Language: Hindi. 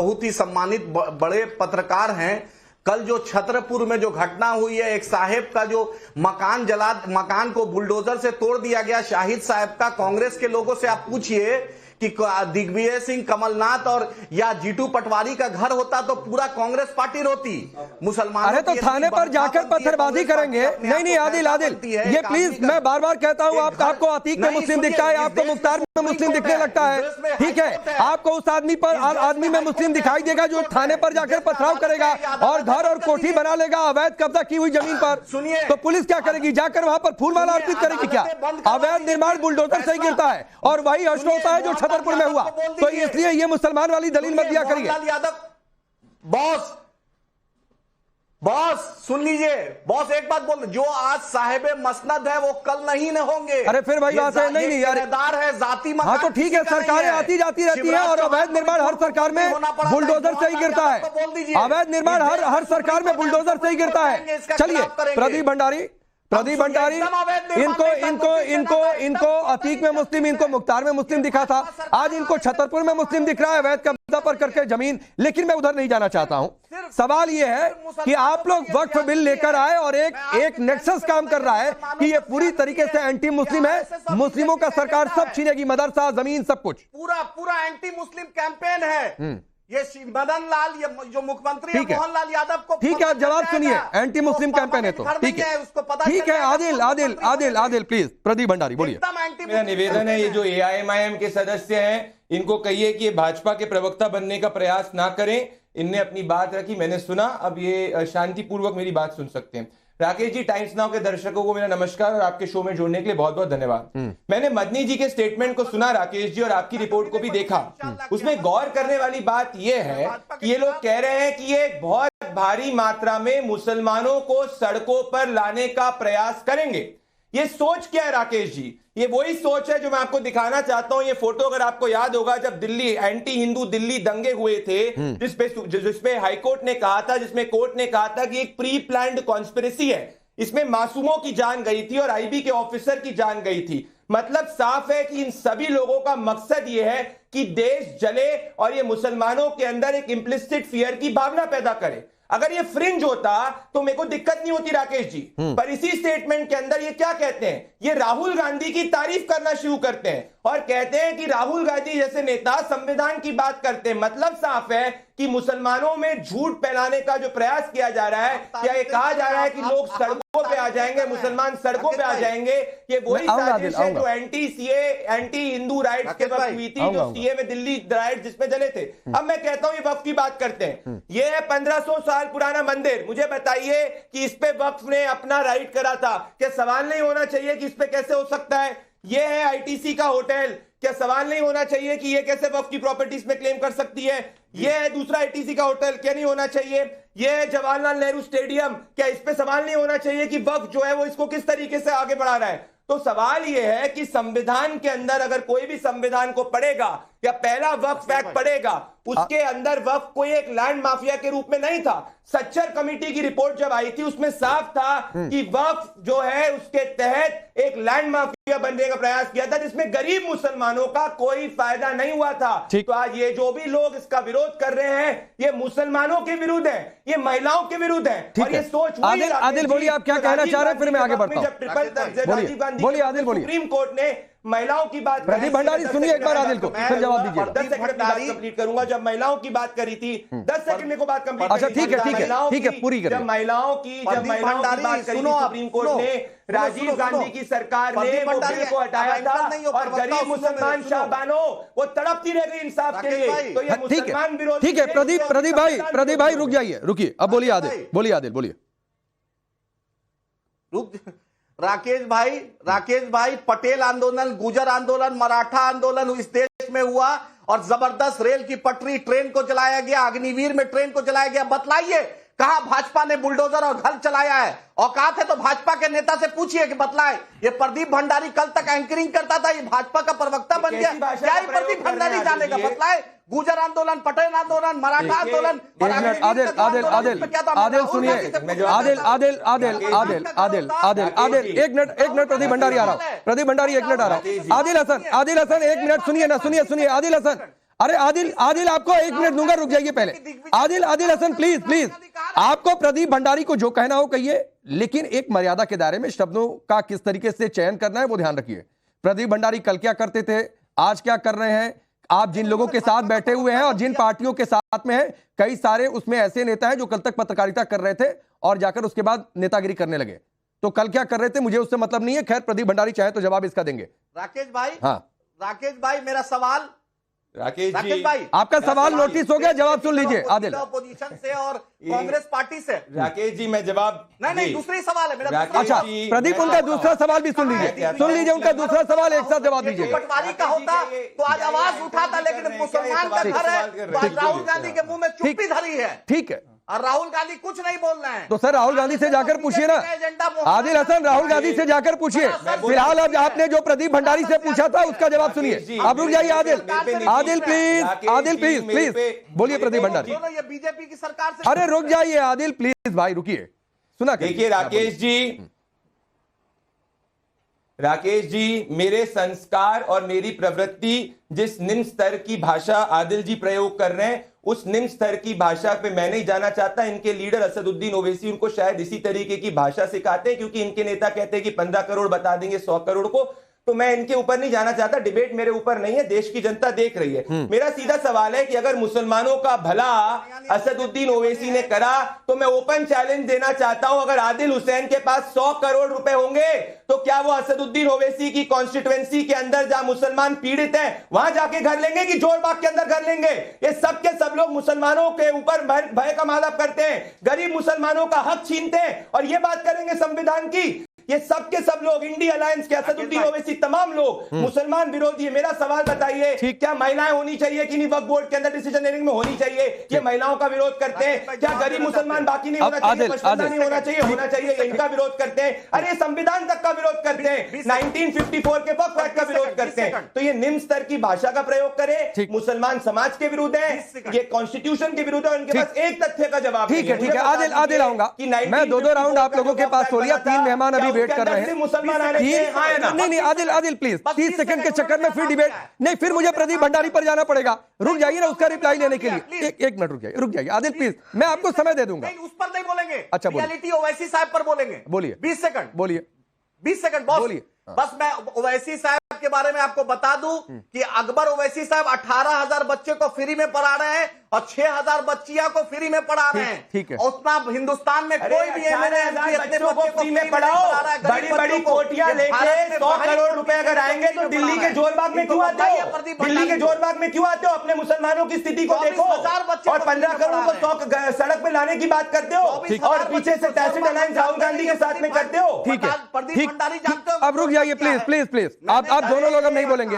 बहुत ही सम्मानित बड़े पत्रकार हैं। कल जो छतरपुर में जो घटना हुई है, एक साहेब का जो मकान को बुलडोजर से तोड़ दिया गया, शाहिद साहब का, कांग्रेस के लोगों से आप पूछिए कि दिग्विजय सिंह, कमलनाथ और या जीतू पटवारी का घर होता तो पूरा कांग्रेस पार्टी रोती। मुसलमानों अरे तो थाने पर जाकर पत्थरबाजी करेंगे? नहीं आदिल ये प्लीज, मैं बार बार कहता हूं, आपको अतीक में मुस्लिम दिखता है, आपको मुख्तार में मुस्लिम दिखने लगता है, ठीक है, आपको उस आदमी में मुस्लिम दिखाई देगा जो थाने पर जाकर पथराव करेगा और घर और कोठी बना लेगा अवैध कब्जा की हुई जमीन पर। तो पुलिस क्या करेगी? जाकर वहां पर फूल माला अर्पित करेगी क्या? अवैध निर्माण बुलडोजर से ही गिरता है और वही अश्व होता है जो छतरपुर में हुआ। तो इसलिए ये मुसलमान वाली दलील मत दिया करिए। बॉस सुन लीजिए, बॉस एक बात बोल, जो आज साहिबे मसनद है वो कल नहीं न होंगे। अरे फिर भाई बात है, नहीं यार है जाति मकान। हाँ तो ठीक है, सरकारें आती जाती रहती है और अवैध निर्माण हर सरकार में बुलडोजर से ही गिरता है। अवैध निर्माण हर सरकार में बुलडोजर से ही गिरता है। चलिए प्रदीप भंडारी इनको अतीक में मुस्लिम, इनको मुख्तार में मुस्लिम दिखा था, आज इनको छतरपुर में मुस्लिम दिख रहा है अवैध कब्जा पर करके जमीन। लेकिन मैं उधर नहीं जाना चाहता हूं। सवाल यह है कि आप लोग वक्फ बिल लेकर आए और एक नेक्सस काम कर रहा है कि ये पूरी तरीके से एंटी मुस्लिम है, मुस्लिमों का सरकार सब छीनेगी, मदरसा, जमीन, सब कुछ, पूरा एंटी मुस्लिम कैंपेन है। ये मदन लाल, ये जो मुख्यमंत्री है मोहनलाल यादव को, ठीक है, जवाब सुनिए, एंटी मुस्लिम कैंपेन है तो ठीक है, उसको पता, ठीक है। आदिल प्लीज, प्रदीप भंडारी बोलिए। मेरा निवेदन है, ये जो AIMIM के सदस्य हैं इनको कहिए कि ये भाजपा के प्रवक्ता बनने का प्रयास ना करें। इनने अपनी बात रखी, मैंने सुना, अब ये शांतिपूर्वक मेरी बात सुन सकते हैं। राकेश जी, टाइम्स नाउ के दर्शकों को मेरा नमस्कार और आपके शो में जुड़ने के लिए बहुत बहुत धन्यवाद। मैंने मदनी जी के स्टेटमेंट को सुना राकेश जी, और आपकी रिपोर्ट को भी देखा। उसमें गौर करने वाली बात यह है कि ये लोग कह रहे हैं कि ये बहुत भारी मात्रा में मुसलमानों को सड़कों पर लाने का प्रयास करेंगे। ये सोच क्या है राकेश जी? ये वही सोच है जो मैं आपको दिखाना चाहता हूं। ये फोटो अगर आपको याद होगा, जब दिल्ली एंटी हिंदू दिल्ली दंगे हुए थे, जिसपे हाईकोर्ट ने कहा था, जिसमें कोर्ट ने कहा था कि एक प्री प्लान्ड कॉन्स्पिरेसी है, इसमें मासूमों की जान गई थी और IB के ऑफिसर की जान गई थी। मतलब साफ है कि इन सभी लोगों का मकसद यह है कि देश जले और ये मुसलमानों के अंदर एक इंप्लिसिट फियर की भावना पैदा करे। अगर ये फ्रिंज होता तो मेरे को दिक्कत नहीं होती राकेश जी, पर इसी स्टेटमेंट के अंदर ये क्या कहते हैं? ये राहुल गांधी की तारीफ करना शुरू करते हैं और कहते हैं कि राहुल गांधी जैसे नेता संविधान की बात करते हैं। मतलब साफ है कि मुसलमानों में झूठ फैलाने का जो प्रयास किया जा रहा है, क्या ये कहा जा रहा है कि लोग सड़कों पे आ जाएंगे, मुसलमान सड़कों पे आ जाएंगे, ये वही साजिश है जो anti CA, anti Hindu rights के वक्त हुई थी, जो CA में दिल्ली राइट्स जिसमें जले थे। अब मैं कहता हूं ये वक्फ की बात करते हैं। ये है 1500 साल पुराना मंदिर, मुझे बताइए कि इस पे वक्फ ने अपना राइट करा था? क्या सवाल नहीं होना चाहिए कि इस पे कैसे हो सकता है? ये है ITC का होटल, क्या सवाल नहीं होना चाहिए कि ये कैसे वक्फ की प्रॉपर्टीज में क्लेम कर सकती है? ये है दूसरा ITC का होटल, क्या नहीं होना चाहिए? ये है जवाहरलाल नेहरू स्टेडियम, क्या इस पे सवाल नहीं होना चाहिए कि वक्फ जो है वो इसको किस तरीके से आगे बढ़ा रहा है? तो सवाल यह है कि संविधान के अंदर अगर कोई भी संविधान को पढ़ेगा या पहला वक्फ एक्ट पढ़ेगा, उसके अंदर वक्फ कोई एक लैंड माफिया के रूप में नहीं था। सच्चर कमेटी की रिपोर्ट जब आई थी उसमें साफ था कि वक्फ जो है उसके तहत एक लैंड माफिया बनने का प्रयास किया था, जिसमें गरीब मुसलमानों का कोई फायदा नहीं हुआ था। तो आज ये जो भी लोग इसका विरोध कर रहे हैं, ये मुसलमानों के विरुद्ध है, ये महिलाओं के विरुद्ध है। और ये सोच आदिल बोलिए, आप क्या कहना चाह रहे हैं, फिर मैं आगे बढ़ता हूं। जब राजीव गांधी बोलिए आदिल, बोलिए। सुप्रीम कोर्ट ने महिलाओं की बात, प्रदीप भंडारी सुनिए एक बार आदिल को, फिर जवाब दीजिए। 10 सेकंड में बात कंप्लीट करूंगा। जब महिलाओं की बात करी थी, 10 सेकंड में को बात कंप्लीट। अच्छा ठीक है पूरी करिए। जब महिलाओं की बात करी थी सुप्रीम कोर्ट ने, राजीव गांधी की सरकार ने वो बिल को हटाया था और गरीब मुसलमान शाहबानो वो तड़पती रह गई इंसाफ के लिए। तो ये मुसलमान विरोधी। ठीक है प्रदीप भाई रुक जाइए, रुकिए, अब बोलिए आदिल बोलिए। राकेश भाई, पटेल आंदोलन, गुजर आंदोलन, मराठा आंदोलन इस देश में हुआ और जबरदस्त रेल की पटरी, ट्रेन को जलाया गया, अग्निवीर में ट्रेन को जलाया गया। बतलाइए कहां भाजपा ने बुलडोजर और घर चलाया है? औकात है तो भाजपा के नेता से पूछिए कि बतलाए। ये प्रदीप भंडारी कल तक एंकरिंग करता था, ये भाजपा का प्रवक्ता बन गया। क्या ये प्रदीप भंडारी जानेगा? बतलाए। गुजर आंदोलन, पटेल आंदोलन, मराठा आंदोलन, आदिल सुनिए, आदिल एक मिनट प्रदीप भंडारी आ रहा हूं, प्रदीप भंडारी एक मिनट आ रहा हूं। आदिल हसन एक मिनट सुनिए ना, सुनिए आदिल अरे आदिल आदिल आपको 1 मिनट दूंगा, रुक जाइए पहले। आदिल आदिल हसन प्लीज प्लीज, आपको प्रदीप भंडारी को जो कहना हो कहिए, लेकिन एक मर्यादा के दायरे में शब्दों का किस तरीके से चयन करना है वो ध्यान रखिए। प्रदीप भंडारी कल क्या करते थे, आज क्या कर रहे हैं, आप जिन लोगों के साथ बैठे हुए हैं और जिन पार्टियों के साथ में हैं, कई सारे उसमें ऐसे नेता हैं जो कल तक पत्रकारिता कर रहे थे और जाकर उसके बाद नेतागिरी करने लगे। तो कल क्या कर रहे थे मुझे उससे मतलब नहीं है। खैर प्रदीप भंडारी चाहे तो जवाब इसका देंगे। राकेश भाई, हाँ राकेश भाई मेरा सवाल, राकेश राकेश भाई आपका सवाल नोटिस हो गया, जवाब सुन लीजिए आदिल। अपोजिशन से और कांग्रेस पार्टी से। राकेश जी मैं जवाब नहीं दूसरी सवाल है मेरा। अच्छा प्रदीप उनका दूसरा सवाल भी सुन लीजिए उनका दूसरा सवाल एक साथ जवाब दीजिए। पटवारी का होता तो आज आवाज उठाता, लेकिन मुसलमान का घर है तो आज राहुल गांधी के मुंह में चुप्पी धरी है। ठीक है, और राहुल गांधी कुछ नहीं बोल रहे हैं। तो सर राहुल गांधी से जाकर पूछिए ना आदिल हसन, राहुल गांधी से जाकर पूछिए। फिलहाल अब आपने जो प्रदीप भंडारी से पूछा था उसका जवाब सुनिए। आप रुक जाइए Adil, Adil please, Adil please please बोलिए प्रदीप भंडारी। ये बीजेपी की सरकार से। अरे रुक जाइए आदिल प्लीज भाई, रुकिए सुना। देखिए राकेश जी मेरे संस्कार और मेरी प्रवृत्ति जिस निम्न स्तर की भाषा आदिल जी प्रयोग कर रहे हैं उस निम्न स्तर की भाषा पे मैं नहीं जाना चाहता। इनके लीडर असदुद्दीन ओवैसी उनको शायद इसी तरीके की भाषा सिखाते हैं, क्योंकि इनके नेता कहते हैं कि 15 करोड़ बता देंगे 100 करोड़ को। तो मैं इनके ऊपर नहीं जाना चाहता, डिबेट मेरे ऊपर नहीं है, देश की जनता देख रही है। मेरा सीधा सवाल है कि अगर मुसलमानों का भला असदुद्दीन ओवैसी ने करा तो मैं ओपन चैलेंज देना चाहता हूं, अगर आदिल हुसैन के पास 100 करोड़ रुपए होंगे तो क्या वो असदुद्दीन ओवैसी की कॉन्स्टिट्यूएंसी के अंदर जहां मुसलमान पीड़ित हैं वहां जाके घर लेंगे कि जोरबाग के अंदर घर लेंगे? ये सब के सब लोग मुसलमानों के ऊपर भय का मादक करते हैं, गरीब मुसलमानों का हक छीनते हैं और ये बात करेंगे संविधान की। ये सब के सब लोग इंडिया अलायंस के असदुद्दीन ओवैसी तमाम लोग मुसलमान विरोधी है। मेरा सवाल बताइए, क्या महिलाएं होनी चाहिए कि नहीं वक्फ बोर्ड के अंदर डिसीजन मेकिंग में होनी चाहिए? ये महिलाओं का विरोध करते हैं। क्या गरीब मुसलमान बाकी नहीं होना चाहिए, पछताना नहीं होना चाहिए? होना चाहिए, इनका विरोध करते हैं। अरे संविधान तक का विरोध करते हैं, 1954 के वक्फ एक्ट का विरोध करते हैं। तो ये निम्न स्तर की भाषा का प्रयोग करे, मुसलमान समाज के विरुद्ध है, ये कॉन्स्टिट्यूशन के विरुद्ध है। उनके पास एक तथ्य का जवाब। ठीक है आदिल, आदिल आऊंगा मैं। 2 राउंड आप लोगों के पास हो लिया, 3 मेहमान अभी वेट कर रहे हैं। मुसलमान नहीं आदिल प्लीज 30 सेकंड के चक्कर में फिर डिबेट नहीं, फिर मुझे प्रदीप भंडारी पर जाना पड़ेगा। रुक जाइए ना उसका रिप्लाई लेने के लिए। एक मिनट रुक जाइए आदिल प्लीज, मैं आपको समय दे दूंगा। उस पर नहीं बोलेंगे। अच्छा रियलिटी ओवैसी साहब पर बोलेंगे। बोलिए 20 सेकंड बोलिए 20 सेकंड बॉस बोलिए। बस मैं ओवैसी साहब के बारे में आपको बता दूं कि अकबर ओवैसी साहब 18,000 बच्चे को फ्री में पढ़ा रहे हैं और 6,000 बच्चियां को फ्री में पढ़ा रहे हैं। ठीक है, उतना हिंदुस्तान में कोई भी बच्चों को फ्री में पढ़ाओ, बड़ी बड़ी कोटियां लेके 100 करोड़ रुपए अगर आएंगे तो दिल्ली के जोरबाग में क्यों आते हो? दिल्ली के जोरबाग में क्यों आते हो? अपने मुसलमानों की स्थिति को देखो और 15 करोड़ को 100 सड़क पे लाने की बात करते हो और पीछे से टैसिड अलायंस राहुल गांधी के साथ में करते हो। ठीक है, अब रुक जाइए प्लीज प्लीज प्लीज। आप दोनों लोग अब नहीं बोलेंगे।